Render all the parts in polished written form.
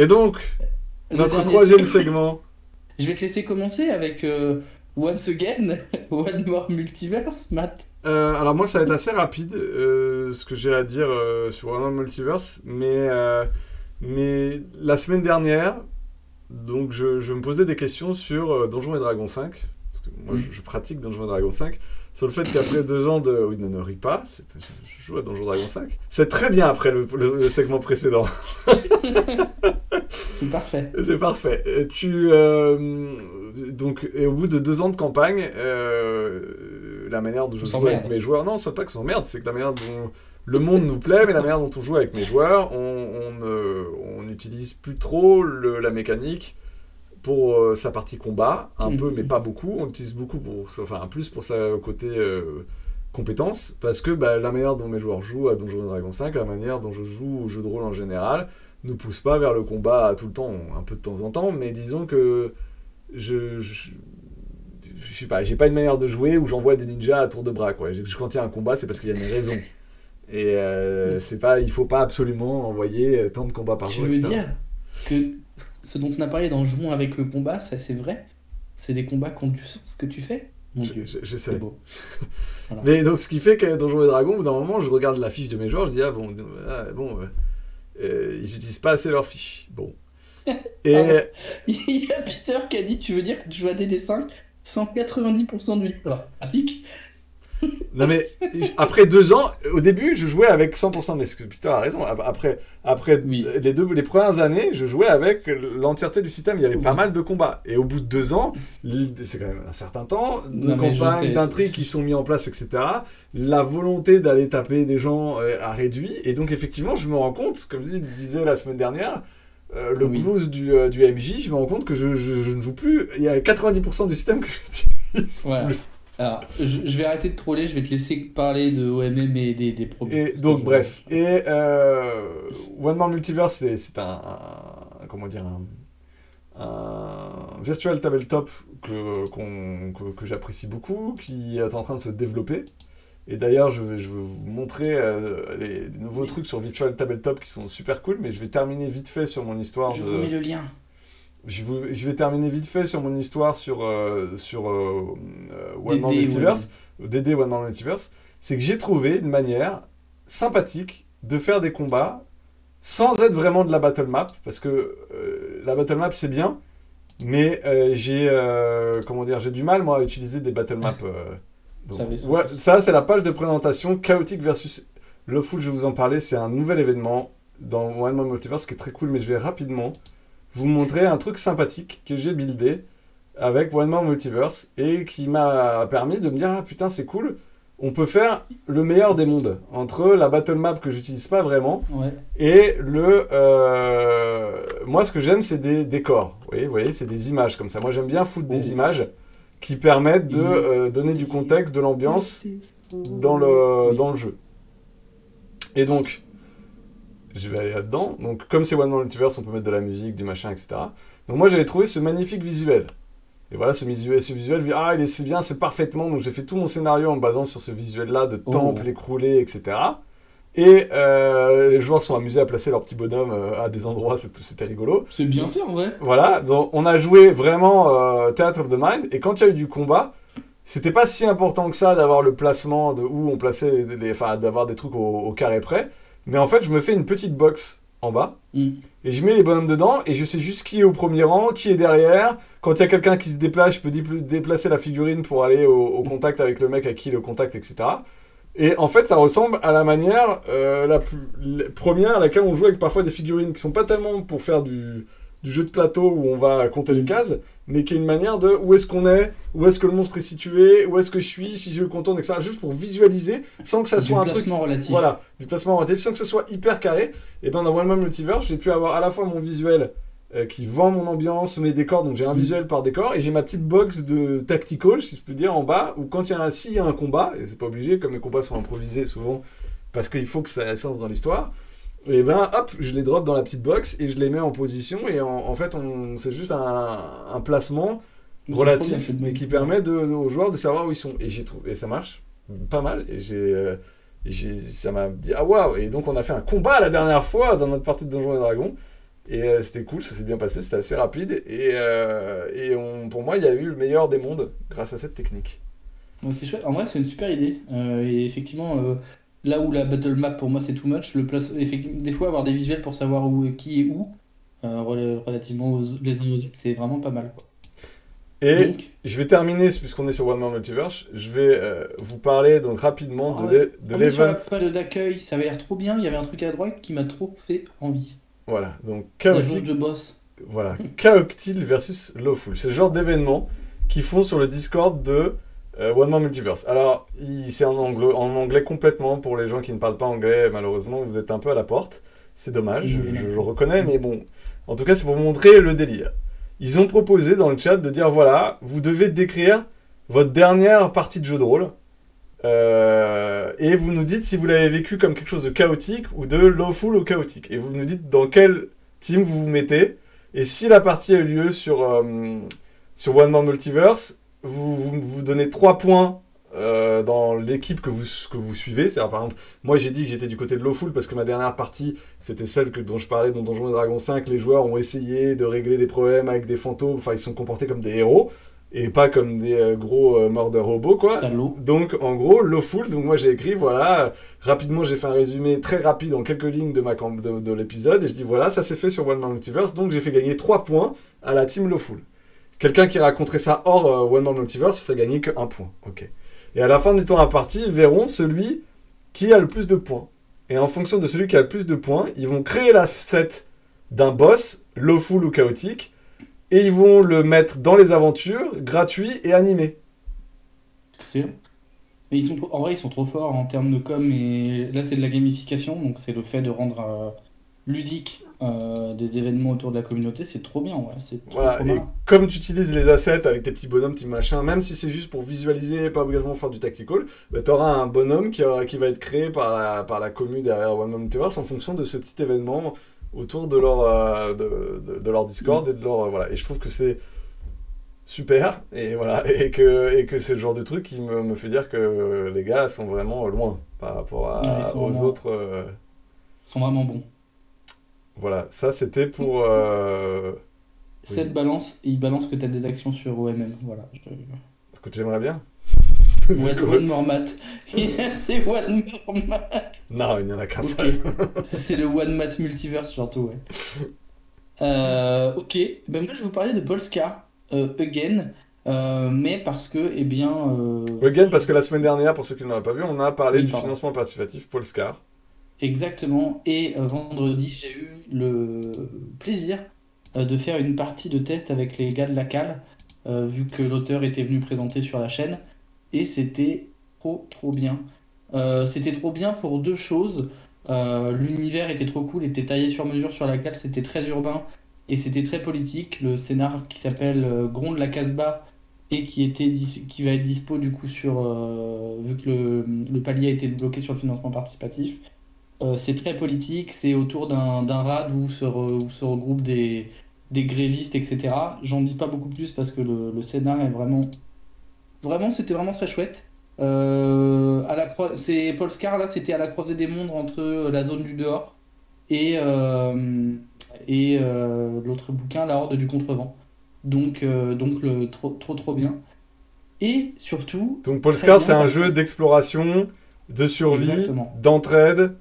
Et donc, Le notre dernier troisième segment. segment. Je vais te laisser commencer avec Once Again, One More Multiverse, Matt. Alors moi, ça va être assez rapide, ce que j'ai à dire sur One Multiverse, mais la semaine dernière, donc je me posais des questions sur Donjons et Dragons 5, parce que moi je pratique Donjons et Dragons 5, sur le fait qu'après 2 ans de... Oui, ne ris pas, je joue à Donjons et Dragons 5. C'est très bien après le segment précédent. C'est parfait. C'est parfait. Donc, et au bout de 2 ans de campagne, la manière dont je On joue avec s'emmerde. mes joueurs, non, c'est pas que s'emmerde, c'est que la manière dont le monde nous plaît, mais la manière dont on joue avec mes joueurs, on n'utilise plus trop la mécanique pour sa partie combat, un peu, mais pas beaucoup. On l'utilise beaucoup enfin, plus pour sa côté compétence, parce que la manière dont mes joueurs jouent à Donjons et Dragons 5, la manière dont je joue au jeu de rôle en général, nous pousse pas vers le combat tout le temps, un peu de temps en temps, mais disons que je sais pas, j'ai pas une manière de jouer où j'envoie des ninjas à tour de bras, quoi. Quand il y a un combat, c'est parce qu'il y a une raison. Et c'est pas, il faut pas absolument envoyer tant de combats par Tu jour, veux etc. dire que ce dont on a parlé dans Jouons avec le combat, ça c'est vrai? C'est des combats qui ont du sens, ce que tu fais? Mon Dieu, c'est J'essaie. beau. Voilà. Mais donc, ce qui fait que Donjons et Dragons, au bout d'un moment, je regarde la fiche de mes joueurs, je dis, ils utilisent pas assez leur fiche. Bon. Pardon. Et Il y a Peter qui a dit, tu veux dire que tu joues à DD5 190% du livre. Pratique. non mais après 2 ans, au début je jouais avec 100%, mais Peter a raison. Après Oui. les premières années, je jouais avec l'entièreté du système. Il y avait pas Oui. mal de combats. Et au bout de 2 ans, c'est quand même un certain temps de Non mais je campagnes, sais. d'intrigues qui sont mis en place, etc. La volonté d'aller taper des gens a réduit. Et donc effectivement, je me rends compte, comme je disais la semaine dernière, le Oui. blues du MJ, je me rends compte que je ne joue plus. Il y a 90% du système que j'utilise. Voilà. Alors, je vais arrêter de troller, je vais te laisser parler de OMM et des problèmes. Et donc, bref. Et One More Multiverse, c'est comment dire, un virtual tabletop que j'apprécie beaucoup, qui est en train de se développer. Et d'ailleurs, je vais vous montrer les nouveaux trucs sur Virtual Tabletop qui sont super cool, mais je vais terminer vite fait sur mon histoire Je de... remets le lien. Je vais terminer vite fait sur mon histoire sur One More DD, Multiverse, DD One More Multiverse. C'est que j'ai trouvé une manière sympathique de faire des combats sans être vraiment de la battle map, parce que la battle map c'est bien, mais comment dire, j'ai du mal moi à utiliser des battle maps. Donc, ouais, ça c'est la page de présentation Chaotic versus Lawful. Je vais vous en parler, c'est un nouvel événement dans One More Multiverse qui est très cool, mais je vais rapidement vous montrer un truc sympathique que j'ai buildé avec One More Multiverse et qui m'a permis de me dire ah putain c'est cool, on peut faire le meilleur des mondes entre la battle map que j'utilise pas vraiment et moi ce que j'aime c'est des décors, vous voyez c'est des images comme ça, moi j'aime bien foutre des images qui permettent de donner du contexte, de l'ambiance dans le jeu. Et donc je vais aller là-dedans. Donc, comme c'est One More Multiverse, on peut mettre de la musique, du machin, etc. Donc, moi, j'avais trouvé ce magnifique visuel. Et voilà, ce visuel, c'est bien, c'est parfaitement. Donc, j'ai fait tout mon scénario en me basant sur ce visuel-là de temple écroulé, etc. Et les joueurs sont amusés à placer leurs petits bonhommes à des endroits, c'était rigolo. C'est bien fait en vrai. Voilà, donc on a joué vraiment Theatre of the Mind. Et quand il y a eu du combat, c'était pas si important que ça d'avoir le placement de où on plaçait, enfin, d'avoir des trucs au carré près. Mais en fait, je me fais une petite box en bas, et je mets les bonhommes dedans, et je sais juste qui est au premier rang, qui est derrière. Quand il y a quelqu'un qui se déplace, je peux déplacer la figurine pour aller au contact avec le mec à qui le contact, etc. Et en fait, ça ressemble à la manière la première à laquelle on joue avec parfois des figurines qui sont pas tellement pour faire du jeu de plateau où on va compter les cases, mais qui est une manière de où est-ce qu'on est, où est-ce que le monstre est situé, où est-ce que je suis, si je le contourne, etc. Juste pour visualiser, sans que ça soit un truc... Relatif. Voilà, du placement relatif, sans que ce soit hyper carré. Et ben dans One Man Multiverse, j'ai pu avoir à la fois mon visuel qui vend mon ambiance, mes décors, donc j'ai un visuel par décor, et j'ai ma petite box de tactical, si je peux dire, en bas, où quand s'il y a un combat, et c'est pas obligé, comme les combats sont improvisés souvent, parce qu'il faut que ça ait sens dans l'histoire, et ben hop, je les drop dans la petite box et je les mets en position et en fait c'est juste un placement relatif mais qui permet aux joueurs de savoir où ils sont et ça marche pas mal et ça m'a dit ah waouh, et donc on a fait un combat la dernière fois dans notre partie de Donjons et Dragons Et c'était cool, ça s'est bien passé, c'était assez rapide. Pour moi, il y a eu le meilleur des mondes grâce à cette technique. Ouais, c'est chouette. En vrai, c'est une super idée. Et effectivement, là où la battle map pour moi c'est too much, effectivement, des fois avoir des visuels pour savoir qui est où, relativement les uns aux autres, c'est vraiment pas mal, quoi. Et Donc, je vais terminer, puisqu'on est sur One More Multiverse, je vais vous parler donc rapidement on de on est sur la l'event. page d'accueil, ça avait l'air trop bien. Il y avait un truc à droite qui m'a trop fait envie. Voilà, donc La jauge de boss. Voilà, Chaotic versus Lawful. C'est le genre d'événement qu'ils font sur le Discord de One More Multiverse. Alors, c'est en anglais complètement pour les gens qui ne parlent pas anglais. Malheureusement, vous êtes un peu à la porte. C'est dommage, je le reconnais, mais bon. En tout cas, c'est pour vous montrer le délire. Ils ont proposé dans le chat de dire voilà, vous devez décrire votre dernière partie de jeu de rôle. Et vous nous dites si vous l'avez vécu comme quelque chose de chaotique ou de lawful ou chaotique. Et vous nous dites dans quel team vous vous mettez. Et si la partie a eu lieu sur One More Multiverse, vous donnez 3 points dans l'équipe que vous suivez. C'est-à-dire, par exemple, moi j'ai dit que j'étais du côté de Lawful parce que ma dernière partie, c'était celle dont je parlais dans Donjons et Dragons 5. Les joueurs ont essayé de régler des problèmes avec des fantômes. Enfin, ils se sont comportés comme des héros et pas comme des gros mordeurs robots, quoi. Salaud. Donc, en gros, Lawful, donc moi j'ai écrit, voilà, rapidement j'ai fait un résumé très rapide en quelques lignes de l'épisode, et je dis, voilà, ça s'est fait sur One More Multiverse, donc j'ai fait gagner 3 points à la team Lawful. Quelqu'un qui raconterait ça hors One More Multiverse ferait gagner que 1 point. Ok. Et à la fin du temps à partie, ils verront celui qui a le plus de points. Et en fonction de celui qui a le plus de points, ils vont créer la set d'un boss, Lawful ou chaotique, et ils vont le mettre dans les aventures, gratuit et animé. Excellent. Mais en vrai, ils sont trop forts en termes de com. Et là, c'est de la gamification. Donc, c'est le fait de rendre ludique des événements autour de la communauté. C'est trop bien. Ouais. C'est trop, Voilà, trop et bien. comme tu utilises les assets avec tes petits bonhommes, petits machins, même si c'est juste pour visualiser, pas obligatoirement faire du tactical, bah, tu auras un bonhomme qui va être créé par la commu derrière One Man Multiverse en fonction de ce petit événement autour de leur Discord et de leur voilà. Et je trouve que c'est super et voilà et que c'est le genre de truc qui me fait dire que les gars sont vraiment loin par rapport Ouais, aux autres. ils sont vraiment bons. Voilà, ça c'était pour. Oui. 7 balances. Et ils balancent que tu as des actions sur OMM. Voilà. Écoute, j'aimerais bien. One more mat. C'est one more mat. Non, il n'y en a qu'un Ok. seul. C'est le one mat multiverse surtout, ouais. Ok, ben moi je vais vous parler de Polska, again, mais parce que, eh bien, Again, parce que la semaine dernière, pour ceux qui ne l'auraient pas vu, on a parlé oui, du pardon, financement participatif Polescar. exactement, et vendredi j'ai eu le plaisir de faire une partie de test avec les gars de la cale, vu que l'auteur était venu présenter sur la chaîne, et c'était trop trop bien. C'était trop bien pour deux choses. L'univers était trop cool, était taillé sur mesure sur la cale, c'était très urbain et c'était très politique. Le scénar qui s'appelle Gronde la Casbah et qui va être dispo du coup vu que le palier a été bloqué sur le financement participatif. C'est très politique, c'est autour d'un RAD où se regroupent des grévistes, etc. J'en dis pas beaucoup plus parce que le scénar est c'était vraiment très chouette. C'est Polescar, là, c'était à la croisée des mondes entre la zone du dehors et, l'autre bouquin, La Horde du Contrevent. Donc trop, trop, trop bien. Et surtout, Donc très Polescar, bien c'est un parce jeu que. d'exploration, de survie, Exactement. d'entraide,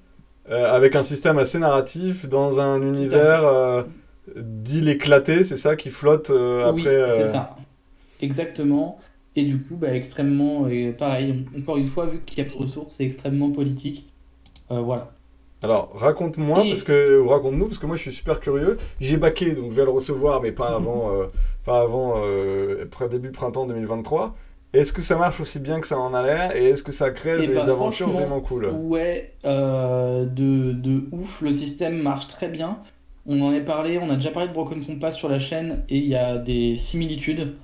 avec un système assez narratif, dans un Tout à fait. univers d'îles éclatées, c'est ça, qui flotte après... Oui, c'est ça. Exactement. Et du coup, bah, extrêmement. Et pareil, encore une fois, vu qu'il y a peu de ressources, c'est extrêmement politique. Voilà. Alors, raconte-moi, Et. ou raconte-nous, parce que moi je suis super curieux. J'ai baqué, donc je vais le recevoir, mais pas avant début printemps 2023. Est-ce que ça marche aussi bien que ça en a l'air, et est-ce que ça crée Et des bah aventures vraiment franchement, cool? ouais, de ouf, le système marche très bien. On en est parlé, on a déjà parlé de Broken Compass sur la chaîne et il y a des similitudes.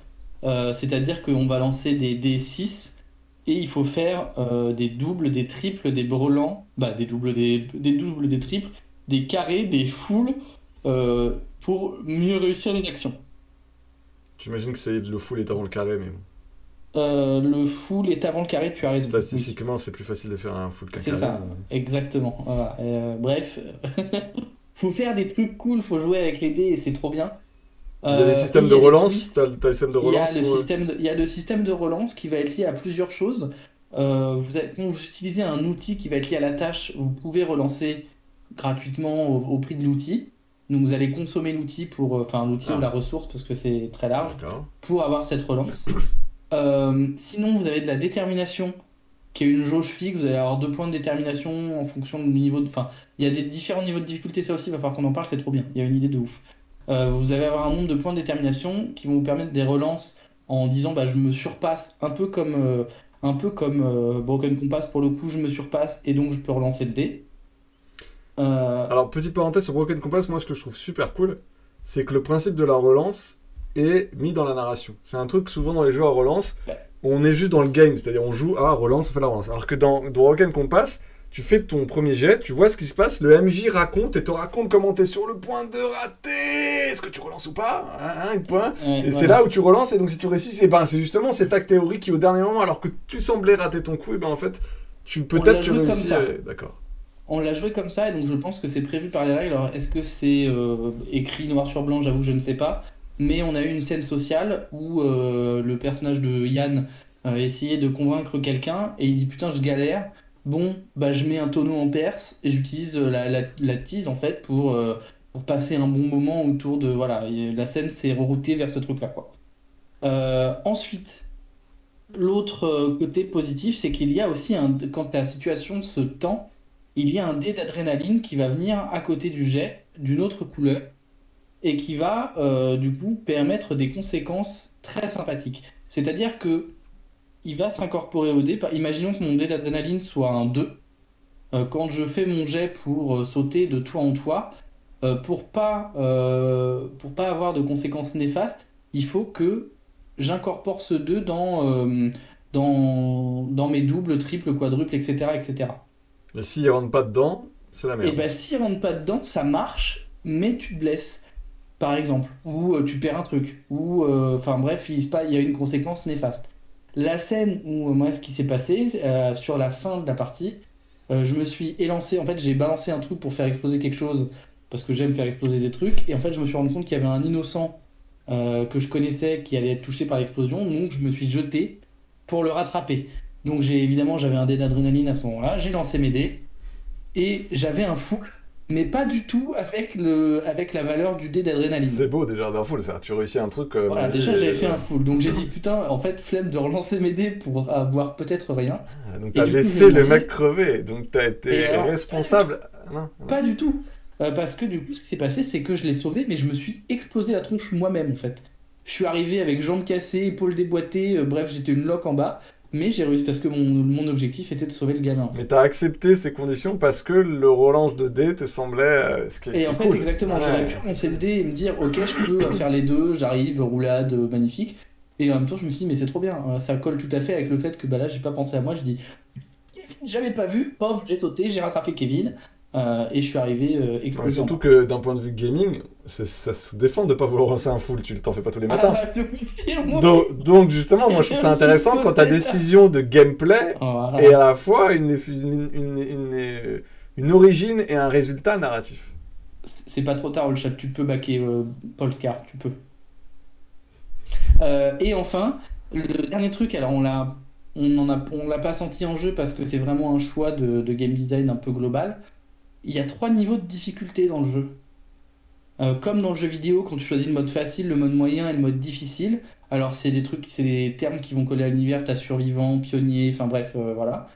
C'est-à-dire qu'on va lancer des 6 et il faut faire des doubles, des triples, des brelans, bah des doubles, des triples, des carrés, des foules pour mieux réussir les actions. J'imagine que c'est le full est avant le carré, mais bon. Le full est avant le carré, tu as raison. Oui. Statistiquement, c'est plus facile de faire un full qu'un C'est carré. ça, exactement. Voilà. Bref, faut faire des trucs cool, faut jouer avec les dés et c'est trop bien. Il y a des Et systèmes il de y a des relance, twists. t'as le système de Il y a relance le pour... système il y a le système de relance qui va être lié à plusieurs choses. Quand vous utilisez un outil qui va être lié à la tâche, vous pouvez relancer gratuitement au prix de l'outil. Donc vous allez consommer l'outil enfin l'outil ou Ah, la ressource parce que c'est très large d'accord. pour avoir cette relance. Sinon, vous avez de la détermination qui est une jauge fixe. Vous allez avoir 2 points de détermination en fonction du niveau de. Enfin, il y a des différents niveaux de difficulté. Ça aussi, il va falloir qu'on en parle. C'est trop bien. Il y a une idée de ouf. Vous allez avoir un nombre de points de détermination qui vont vous permettre des relances en disant bah, je me surpasse, un peu comme Broken Compass pour le coup, je me surpasse et donc je peux relancer le dé. Euh, Alors, petite parenthèse sur Broken Compass, moi ce que je trouve super cool, c'est que le principe de la relance est mis dans la narration. C'est un truc souvent dans les jeux à relance, bah, on est juste dans le game, c'est-à-dire on joue à relance, on fait la relance. Alors que dans Broken Compass, tu fais ton premier jet, tu vois ce qui se passe, le MJ raconte et te raconte comment t'es sur le point de rater. Est-ce que tu relances ou pas, un point. ouais, Et c'est là voilà. où tu relances, et donc si tu réussis, c'est justement cet acte théorique qui au dernier moment, alors que tu semblais rater ton coup, et ben en fait, On peut-être l'a tu joué comme réussis. ça. D'accord. On l'a joué comme ça, et donc je pense que c'est prévu par les règles. Alors, est-ce que c'est écrit noir sur blanc? J'avoue que je ne sais pas. Mais on a eu une scène sociale où le personnage de Yann essayait de convaincre quelqu'un, et il dit putain, je galère. Bon, bah je mets un tonneau en perse et j'utilise la tease en fait pour passer un bon moment autour de. Voilà, et la scène s'est reroutée vers ce truc-là, quoi. Ensuite, l'autre côté positif, c'est qu'il y a aussi quand la situation se tend, il y a un dé d'adrénaline qui va venir à côté du jet d'une autre couleur et qui va du coup permettre des conséquences très sympathiques. C'est-à-dire que il va s'incorporer au dé. Imaginons que mon dé d'adrénaline soit un 2. Quand je fais mon jet pour sauter de toit en toit, pour pas avoir de conséquences néfastes, il faut que j'incorpore ce 2 dans mes doubles, triples, quadruples, etc., etc. Mais s'il rentre pas dedans, c'est la Et merde. ben s'il rentre pas dedans, ça marche, mais tu te blesses, par exemple, ou tu perds un truc, ou enfin bref, il y a une conséquence néfaste. La scène où moi, ce qui s'est passé sur la fin de la partie, je me suis élancé, en fait, j'ai balancé un truc pour faire exploser quelque chose parce que j'aime faire exploser des trucs, et en fait, je me suis rendu compte qu'il y avait un innocent que je connaissais qui allait être touché par l'explosion, donc je me suis jeté pour le rattraper. Donc j'avais un dé d'adrénaline à ce moment-là, j'ai lancé mes dés et j'avais un full, mais pas du tout avec la valeur du dé d'adrénaline. C'est beau déjà d'info de faire. Tu réussis un truc, Voilà, magie. déjà j'avais fait un full, donc j'ai dit putain, en fait, flemme de relancer mes dés pour avoir peut-être rien. Donc Et t'as du coup, j'ai laissé le mec demandé, crever. Donc t'as et été alors, pas du tout, responsable. Non, non. pas du tout. Parce que du coup, ce qui s'est passé, c'est que je l'ai sauvé, mais je me suis explosé la tronche moi-même, en fait. Je suis arrivé avec jambes cassées, épaules déboîtées, bref, j'étais une loque en bas, mais j'ai réussi parce que mon objectif était de sauver le gamin, en Mais fait. t'as accepté ces conditions parce que le relance de dés te semblait ce Et qui en est fait, cool. exactement, j'aurais Ouais. pu relancer le dé et me dire, ok, je peux faire les deux, j'arrive, roulade, magnifique. Et en même temps, je me suis dit, mais c'est trop bien, ça colle tout à fait avec le fait que bah là, j'ai pas pensé à moi, je dis, Kevin, j'avais pas vu, pof, j'ai sauté, j'ai rattrapé Kevin, et je suis arrivé Ouais, explosé en surtout bas. que d'un point de vue gaming, ça se défend de pas vouloir lancer un full. Tu t'en fais pas tous les Ah matins. bah, je le confirme, oui, Donc justement, moi je trouve il y a ça aussi ce intéressant quand t'as côté-là. décision de gameplay et à Voilà. la fois une origine et un résultat narratif. C'est pas trop tard, le chat, tu peux baquer Paul Scar, tu peux. Et enfin, le dernier truc, alors on l'a pas senti en jeu parce que c'est vraiment un choix de game design un peu global. Il y a 3 niveaux de difficulté dans le jeu. Comme dans le jeu vidéo, quand tu choisis le mode facile, le mode moyen et le mode difficile, alors c'est des termes qui vont coller à l'univers, t'as survivant, pionnier, enfin bref, voilà.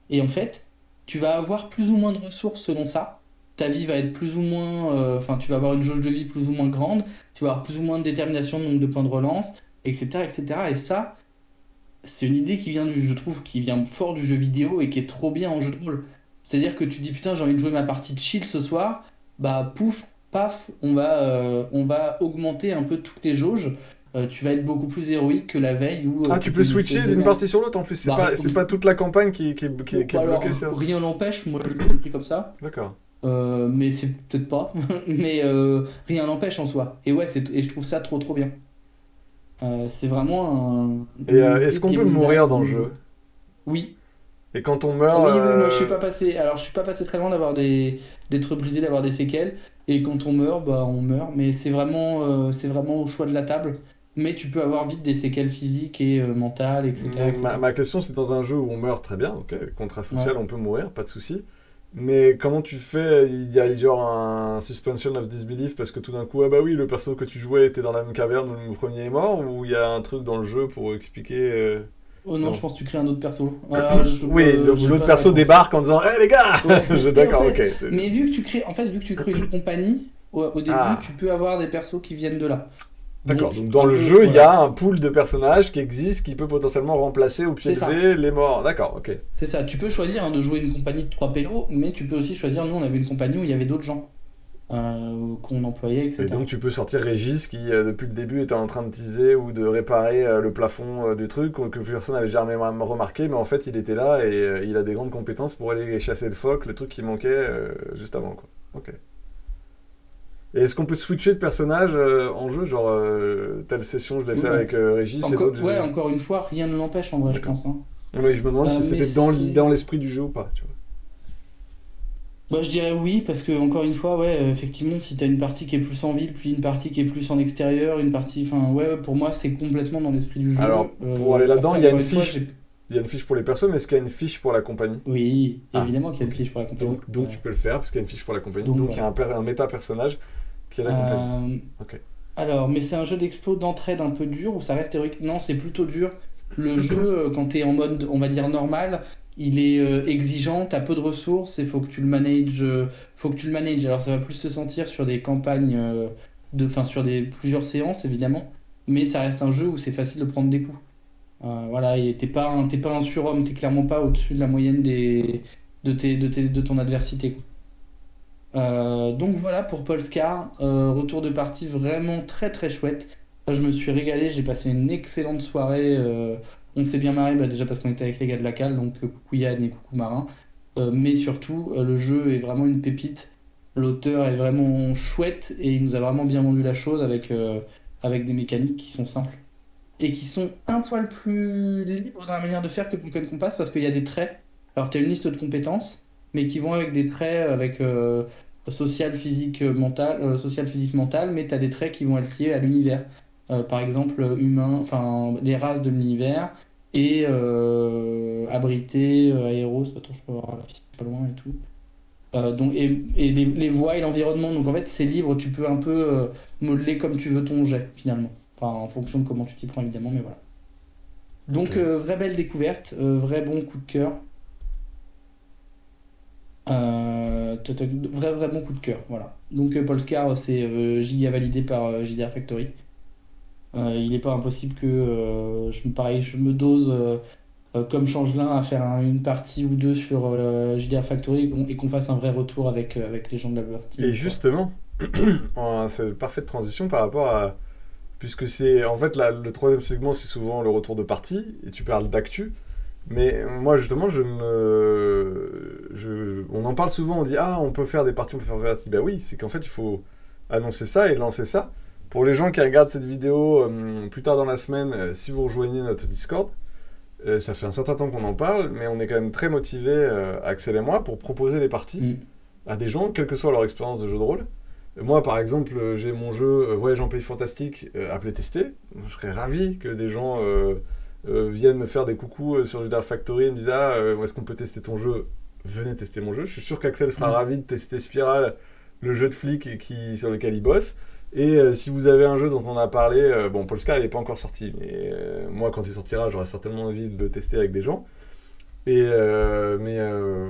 Et en fait, tu vas avoir plus ou moins de ressources selon ça. Ta vie va être plus ou moins, enfin, tu vas avoir une jauge de vie plus ou moins grande, tu vas avoir plus ou moins de détermination, de nombre de points de relance, etc., etc. Et cetera. Et ça, c'est une idée qui vient je trouve, qui vient fort du jeu vidéo et qui est trop bien en jeu de rôle. C'est-à-dire que tu dis putain, j'ai envie de jouer ma partie de chill ce soir, bah pouf, paf, on va augmenter un peu toutes les jauges. Tu vas être beaucoup plus héroïque que la veille où Ah, tu peux t'étais une espèce switcher de d'une merde. partie sur l'autre en plus. Bah, C'est pas toute la campagne qui est bloquée alors, sur. rien n'empêche, moi je l'ai pris comme ça, D'accord. mais c'est peut-être pas, mais rien n'empêche en soi. Et ouais, et je trouve ça trop trop bien. C'est vraiment Et une idée est-ce de qu'on peut game mourir design dans le où jeu? oui, Et quand on Ah meurt, oui, oui, moi je suis pas passé. Alors je suis pas passé très loin d'avoir d'être brisé, d'avoir des séquelles. Et quand on meurt, bah on meurt. Mais c'est vraiment au choix de la table. Mais tu peux avoir vite des séquelles physiques et mentales, etc., mais etc. ma question, c'est dans un jeu où on meurt très bien, ok, contrat social, Ouais. on peut mourir, pas de souci. Mais comment tu fais? Il y a genre un suspension of disbelief parce que tout d'un coup, ah bah oui, le perso que tu jouais était dans la même caverne où le premier est mort, ou il y a un truc dans le jeu pour expliquer. Oh non, je Non. pense que tu crées un autre perso. Oui, J'ai l'autre pas la perso réponse. débarque en disant, hé les gars! Ouais. Et en D'accord, ok. fait, mais vu que tu crées, en fait, vu que tu crées une compagnie, au début, Ah, tu peux avoir des persos qui viennent de là. d'accord. Donc, Donc dans un le peu, jeu, il y voilà. a un pool de personnages qui existe qui peut potentiellement remplacer au pied C'est ça. levé les morts. D'accord, ok. C'est ça. Tu peux choisir hein, de jouer une compagnie de trois pélos, mais tu peux aussi choisir, nous, on avait une compagnie où il y avait d'autres gens qu'on employait, Et donc etc. tu peux sortir Régis qui depuis le début était en train de teaser ou de réparer le plafond du truc que personne n'avait jamais remarqué, mais en fait il était là et il a des grandes compétences pour aller chasser le phoque, le truc qui manquait juste avant quoi. Ok. Et est-ce qu'on peut switcher de personnage en jeu, genre telle session je l'ai fait avec Régis et Encore, l'autre ouais, j'ai... encore une fois, rien ne l'empêche en vrai, je D'accord. pense, hein. Mais je me demande si Mais c'était c'est. dans l'esprit du jeu ou pas, tu vois. Bah, je dirais oui, parce que encore une fois, ouais, effectivement, si t'as une partie qui est plus en ville, puis une partie qui est plus en extérieur, une partie. Enfin, ouais, pour moi, c'est complètement dans l'esprit du jeu. Alors pour aller là-dedans, Après, il y a encore une une fois, fiche, j'ai. il y a une fiche pour les persos, mais est-ce qu'il y a une fiche pour la compagnie? Oui, Ah, évidemment qu'il y a une ok. fiche pour la compagnie. Donc tu peux le faire parce qu'il y a une fiche pour la compagnie. Donc Donc il y a voilà. un méta-personnage qui est la compagnie. Euh, Ok. Alors, mais c'est un jeu d'explo d'entraide un peu dur ou ça reste héroïque? Non, c'est plutôt dur. Le jeu, quand tu es en mode, on va dire, normal, il est exigeant, tu as peu de ressources et faut que tu le manages. Faut que tu le manages. Alors, ça va plus se sentir sur des campagnes, enfin, sur plusieurs séances, évidemment, mais ça reste un jeu où c'est facile de prendre des coups. Voilà, et t'es pas un surhomme, t'es clairement pas au-dessus de la moyenne de ton adversité, quoi. Donc voilà pour Polescar, retour de partie vraiment très très chouette. Je me suis régalé, j'ai passé une excellente soirée. On s'est bien marré, bah, déjà parce qu'on était avec les gars de la cale, donc coucou Yann et coucou Marin. Mais surtout, le jeu est vraiment une pépite. L'auteur est vraiment chouette et il nous a vraiment bien vendu la chose avec des mécaniques qui sont simples et qui sont un poil plus libres dans la manière de faire que Pokémon Compass parce qu'il y a des traits. Alors, tu as une liste de compétences, mais qui vont avec des traits avec social, physique, mental, mais tu as des traits qui vont être liés à l'univers. Par exemple, humain, enfin, les races de l'univers et abrité, aéros, attends, je peux voir la fiche pas loin et tout. Et les voies et l'environnement. Donc en fait, c'est libre, tu peux un peu modeler comme tu veux ton jet finalement. Enfin, en fonction de comment tu t'y prends évidemment, mais voilà. Ok. Donc, vraie belle découverte, vrai bon coup de cœur. Vrai, vrai bon coup de cœur, voilà. Donc, Polescar, c'est giga validé par JDR Factory. Il n'est pas impossible que pareil, je me dose comme Changelin à faire une partie ou deux sur JDR Factory et qu'on fasse un vrai retour avec les gens de la Burst Et Team, quoi. justement, c'est une parfaite transition par rapport à... Puisque c'est... En fait, le troisième segment, c'est souvent le retour de partie, et tu parles d'actu. Mais moi, justement, on en parle souvent, on dit, ah, on peut faire des parties, on peut faire des parties. Ben oui, c'est qu'en fait, il faut annoncer ça et lancer ça. Pour les gens qui regardent cette vidéo plus tard dans la semaine, si vous rejoignez notre Discord, ça fait un certain temps qu'on en parle, mais on est quand même très motivés, Axel et moi, pour proposer des parties Mm. à des gens, quelle que soit leur expérience de jeu de rôle. Moi, par exemple, j'ai mon jeu Voyage en pays fantastique appelé tester. Je serais ravi que des gens viennent me faire des coucous sur Judar Factory et me disent ah, où est-ce qu'on peut tester ton jeu? Venez tester mon jeu. Je suis sûr qu'Axel sera Mm. ravi de tester Spiral, le jeu de flic sur lequel il bosse. Et si vous avez un jeu dont on a parlé, bon, Polescar il n'est pas encore sorti, mais moi quand il sortira, j'aurai certainement envie de le tester avec des gens. Mais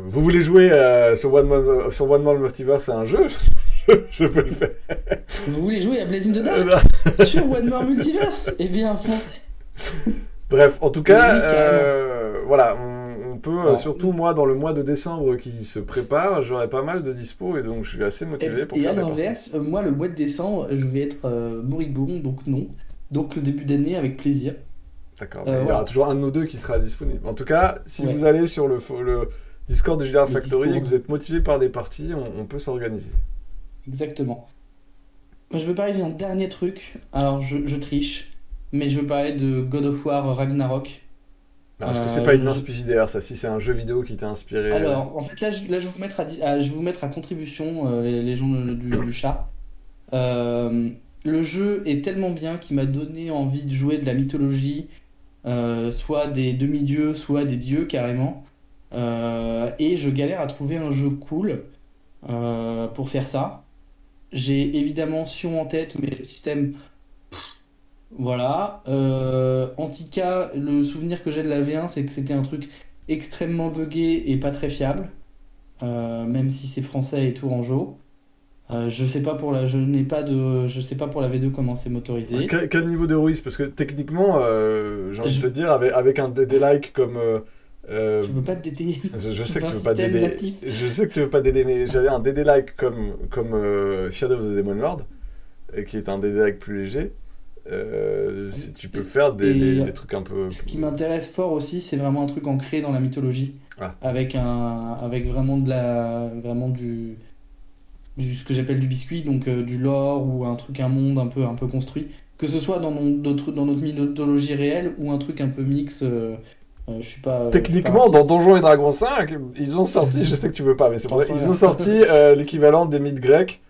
vous voulez jouer sur One More Multiverse, c'est un jeu, je peux le faire. Vous voulez jouer à Blaze in the Dark sur One More Multiverse? Eh bien, foncez. Bref, en tout Mais cas, oui, carrément. voilà, on peut, Alors, surtout moi, dans le mois de décembre qui se prépare, j'aurai pas mal de dispo et donc je suis assez motivé pour et à faire des parties. l'inverse, moi, le mois de décembre, je vais être moribond, donc non. Donc, le début d'année, avec plaisir. D'accord, mais il y aura Voilà. toujours un de nous deux qui sera disponible. En tout cas, si vous Ouais, allez sur le Discord de JR le Factory et que Discord. vous êtes motivé par des parties, on peut s'organiser. Exactement. Moi, je veux parler d'un dernier truc. Alors, je triche, mais je veux parler de God of War Ragnarok. Alors, est-ce que c'est pas une Je- inspi JDR, ça, si c'est un jeu vidéo qui t'a inspiré Alors, en fait, là, je vais vous mettre je vais vous mettre à contribution les gens du chat. Euh, le jeu est tellement bien qu'il m'a donné envie de jouer de la mythologie, soit des demi-dieux, soit des dieux carrément. Et je galère à trouver un jeu cool pour faire ça. J'ai évidemment Sion en tête, mais le système, voilà. Antika, le souvenir que j'ai de la V1, c'est que c'était un truc extrêmement buggé et pas très fiable, même si c'est français et tourangeau. Je sais pas pour la, je n'ai pas de, je sais pas pour la V2 comment c'est motorisé. quel niveau d'héroïsme? Parce que techniquement, j'ai envie de Je, te dire, avec un DD-like comme. je veux pas te détailler. Je Je sais veux que un tu veux pas système DD. natif. Je sais que tu veux pas DD, mais j'avais un DD-like comme Shadow of the Demon Lord, et qui est un DD-like plus léger. Si tu peux faire Et des trucs un peu. ce qui m'intéresse fort aussi, c'est vraiment un truc ancré dans la mythologie, Ah. avec vraiment ce que j'appelle du biscuit, donc du lore ou un truc, un monde un peu construit, que ce soit dans notre mythologie réelle ou un truc un peu mix. Je suis pas Techniquement, dans raciste. Donjons et Dragons 5, ils ont sorti, je sais que tu veux pas, mais c'est pour ça, Attention, ils ont là. sorti l'équivalent des mythes grecs.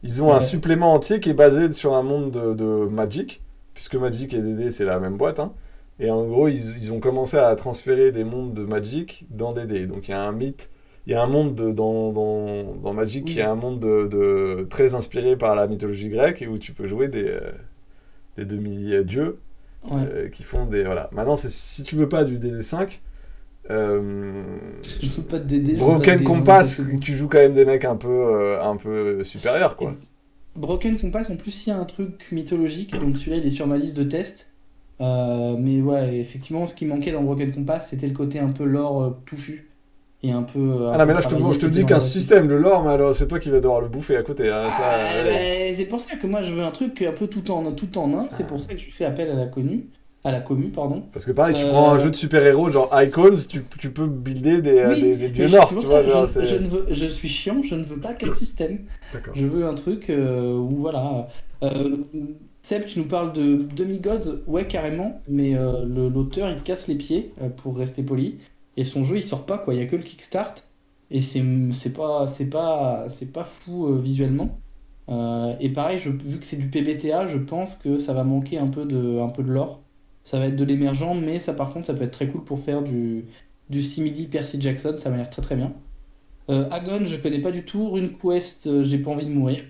Ils ont un Ouais. supplément entier qui est basé sur un monde de Magic, puisque Magic et DD c'est la même boîte, hein. Et en gros, ils ont commencé à transférer des mondes de Magic dans DD. Donc il y a un mythe, il y a un monde dans Magic qui est Oui, un monde très inspiré par la mythologie grecque et où tu peux jouer des demi-dieux ouais. qui font des. Voilà. Maintenant, si tu veux pas du DD5, euh, Je joue pas de DD, je joue pas de Broken dés dans les deux Compass, secondes. tu joues quand même des mecs un peu supérieurs, Et quoi. Broken Compass, en plus, il y a un truc mythologique, donc celui-là, il est sur ma liste de tests. Mais ouais, effectivement, ce qui manquait dans Broken Compass, c'était le côté un peu lore touffu et Ah un non, peu mais là, travaillé, je te c'était dis dans qu'un la suite. système, le lore, mais alors c'est toi qui vas devoir le bouffer à côté, hein, ça, Ah, ben, c'est pour ça que moi, je veux un truc un peu tout en un. C'est pour ça que je fais appel à la commu, pardon. Parce que pareil, tu prends un Euh, jeu de super-héros, genre Icons, tu peux builder oui, des mais dieux c'est Norse, pour tu vois, ça que genre, je c'est. ne veux, je suis chiant, je ne veux pas qu'un système. D'accord. Je veux un truc où voilà. Euh, Seb, tu nous parles de Demigods, ouais carrément, mais l'auteur il casse les pieds pour rester poli, et son jeu il sort pas quoi, il y a que le Kickstart, et c'est pas fou visuellement. Et pareil, vu que c'est du PBTA, je pense que ça va manquer un peu de lore. Ça va être de l'émergent, mais ça par contre ça peut être très cool pour faire du simili Percy Jackson, ça m'a l'air très très bien. Agon, je connais pas du tout. RuneQuest, j'ai pas envie de mourir.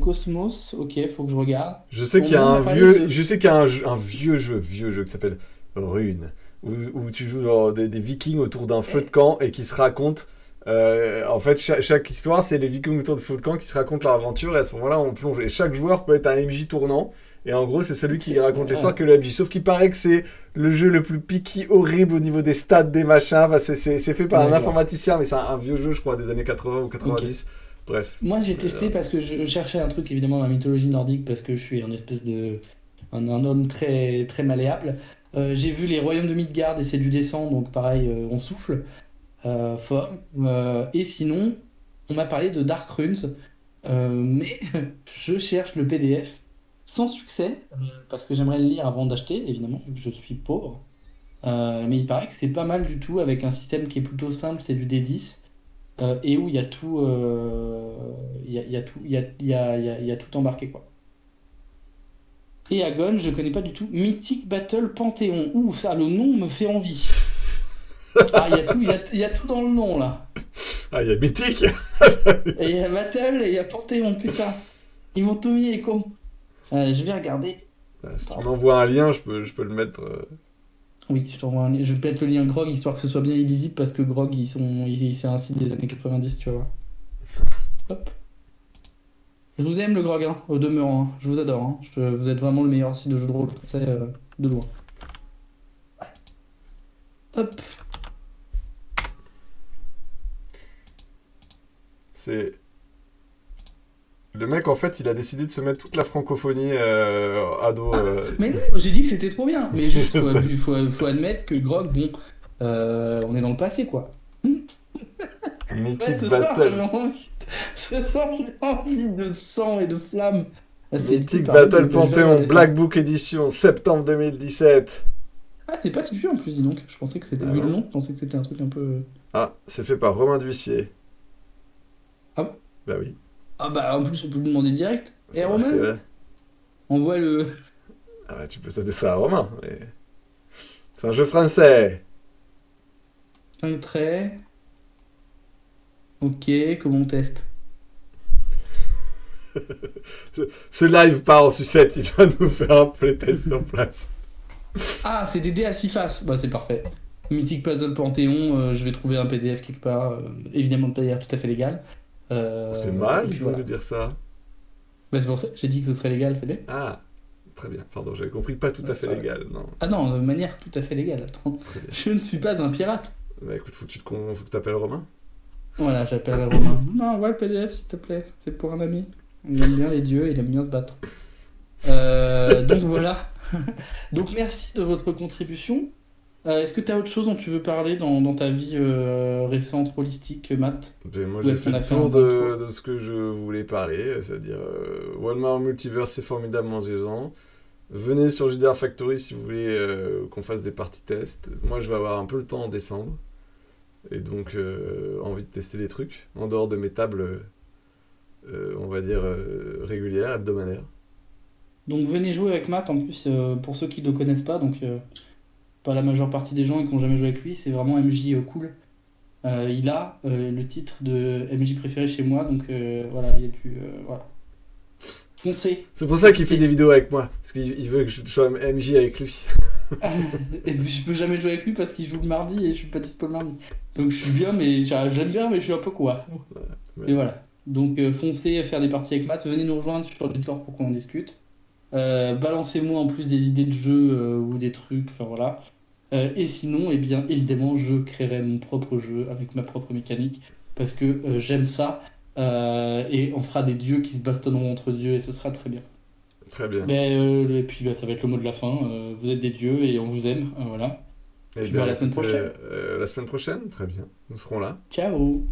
Cosmos, ok, faut que je regarde. Je sais qu'il y a On un m'a parlé vieux, je de. sais qu'il y a un vieux jeu qui s'appelle Rune, où tu joues genre des Vikings autour d'un feu de Eh, camp et qui se racontent. En fait, chaque histoire, c'est des Vikings autour de feu de camp qui se racontent leur aventure et à ce moment-là, on plonge. Et chaque joueur peut être un MJ tournant. Et en gros, c'est celui qui raconte l'histoire ouais, que le MJ. Sauf qu'il paraît que c'est le jeu le plus picky, horrible au niveau des stats, des machins. Enfin, c'est fait par un d'accord. informaticien, mais c'est un vieux jeu, je crois, des années 80 ou Ok. 90. Bref. Moi, j'ai Euh, testé parce que je cherchais un truc évidemment dans la mythologie nordique parce que je suis un espèce de un homme très très malléable. J'ai vu les royaumes de Midgard et c'est du descend, donc pareil, on souffle fort. Et sinon, on m'a parlé de Dark Runes, mais je cherche le PDF sans succès parce que j'aimerais le lire avant d'acheter, évidemment, vu que je suis pauvre. Mais il paraît que c'est pas mal du tout avec un système qui est plutôt simple, c'est du D10 et où il y a tout, il y a tout, il y a tout embarqué quoi. Et Agon, je connais pas du tout. Mythic Battle Panthéon. Ouh, ça, le nom me fait envie. Ah, il y a tout dans le nom là. Ah, il y a Mythique. Et il y a Battle et il y a Panthéon, putain. Ils m'ont tout mis les cons. Je vais regarder. Si tu Attends. m'envoies un lien, je peux le mettre. Oui, je t'envoie un lien. Je vais peut-être le lien Grog histoire que ce soit bien illisible parce que Grog, c'est un site des années 90, tu vois. Hop. Je vous aime le Grog, hein, au demeurant, hein. Je vous adore, hein. Vous êtes vraiment le meilleur site de jeux de rôle français de loin. Hop. C'est. Le mec, en fait, il a décidé de se mettre toute la francophonie à dos. Mais non, j'ai dit que c'était trop bien. Mais Je juste, sais. faut admettre que Grog, bon, on est dans le passé, quoi. Ouais, Mythic ce soir, Battle. Ce soir, j'avais envie de sang et de flammes. C'est édité Mythic par Battle Double Pleasure Panthéon, dessin. Black Book Edition, septembre 2017. Ah, c'est pas si vieux en plus, dis donc. Je pensais que c'était, Ah vu le non. nom, je pensais que c'était un truc un peu. Ah, c'est fait par Romain D'Huissier. Ah bon? Bah oui, Ah bah en plus, on peut lui demander direct. Eh c'est marqué Romain, là. envoie le. Ah ouais, tu peux donner ça à Romain. C'est un jeu français. 5 traits. Ok, comment on teste? Ce live part en sucette, il va nous faire un playtest sur place. Ah, c'est des dés à 6 faces. Bah, c'est parfait. Mythic Puzzle Panthéon, je vais trouver un PDF quelque part. Évidemment, de manière tout à fait légale. C'est mal, Et dis puis donc, voilà. de dire ça. Bah, c'est pour ça que j'ai dit que ce serait légal, c'est bien. Ah, très bien, pardon, j'avais compris pas tout à fait Voilà. légal, non. Ah non, de manière tout à fait légale. Attends, Très bien. je ne suis pas un pirate. Bah écoute, faut que t'appelles Romain. Voilà, j'appelle Romain. Non, envoie le PDF, s'il te plaît. C'est pour un ami. Il aime bien les dieux, il aime bien se battre. Donc voilà. Donc merci de votre contribution. Est-ce que tu as autre chose dont tu veux parler dans ta vie récente, holistique, Matt? Ben, moi Ou j'ai est-ce fait qu'on a le fait un tour bon tour? de ce que je voulais parler, c'est-à-dire Walmart Multiverse c'est formidable, mangez-en. Venez sur JDR Factory si vous voulez qu'on fasse des parties tests. Moi je vais avoir un peu le temps en décembre. Et donc envie de tester des trucs en dehors de mes tables, on va dire régulières, hebdomadaires. Donc venez jouer avec Matt. En plus, pour ceux qui ne le connaissent pas, donc pas la majeure partie des gens qui n'ont jamais joué avec lui, c'est vraiment MJ cool. Il a le titre de MJ préféré chez moi, donc voilà, il y a du. Voilà. Foncez! C'est pour ça qu'il fait Et, des vidéos avec moi, parce qu'il veut que je sois MJ avec lui. et je peux jamais jouer avec lui parce qu'il joue le mardi et je suis pas dispo le mardi. Donc je suis bien, mais j'aime bien, mais je suis un peu quoi. Ouais. Et voilà. Donc foncez faire des parties avec Matt. Venez nous rejoindre sur le Discord pour qu'on en discute. Balancez-moi en plus des idées de jeux ou des trucs, enfin voilà. Et sinon, eh bien, évidemment, je créerai mon propre jeu avec ma propre mécanique parce que j'aime ça. Et on fera des dieux qui se bastonneront entre dieux et ce sera très bien. Très bien. Et puis bah, ça va être le mot de la fin. Vous êtes des dieux et on vous aime. Voilà. Eh Puis bien, bah, à la semaine écoutez, prochaine. la semaine prochaine, très bien, nous serons là. Ciao!